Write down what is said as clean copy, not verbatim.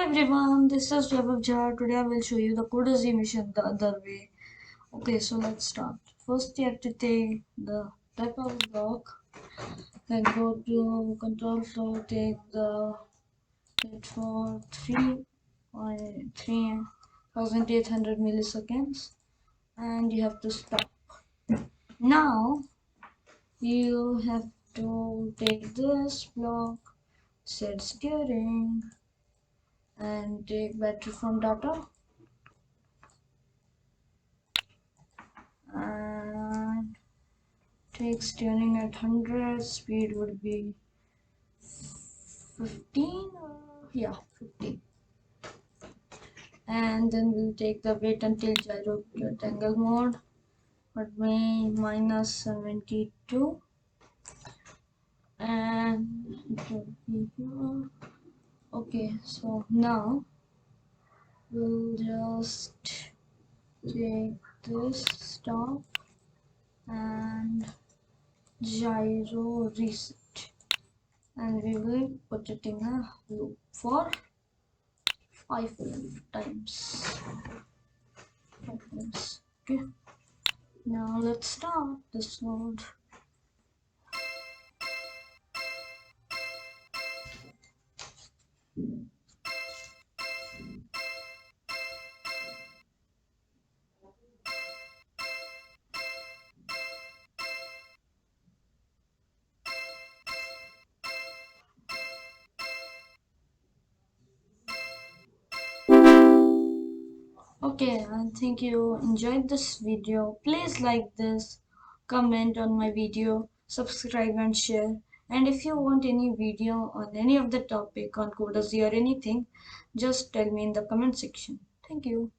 everyone, this is Jha. Today I will show you the coderz mission the other way. Okay, so let's start. First, you have to take the type of block, then go to control flow, take the hit for 3,800 milliseconds, and you have to stop. Now, you have to take this block, set steering, and take battery from data. And take steering at 100, speed would be 15 yeah, 15. And then we'll take the wait until gyro rectangle mode, but may minus 72, and it will be here. Okay, so now we'll just take this stop and gyro reset, and we will put it in a loop for 5 times. Okay, now let's start this node. Okay, I think you enjoyed this video. Please like this, comment on my video, subscribe and share. And if you want any video on any of the topic on coderz or anything, just tell me in the comment section. Thank you.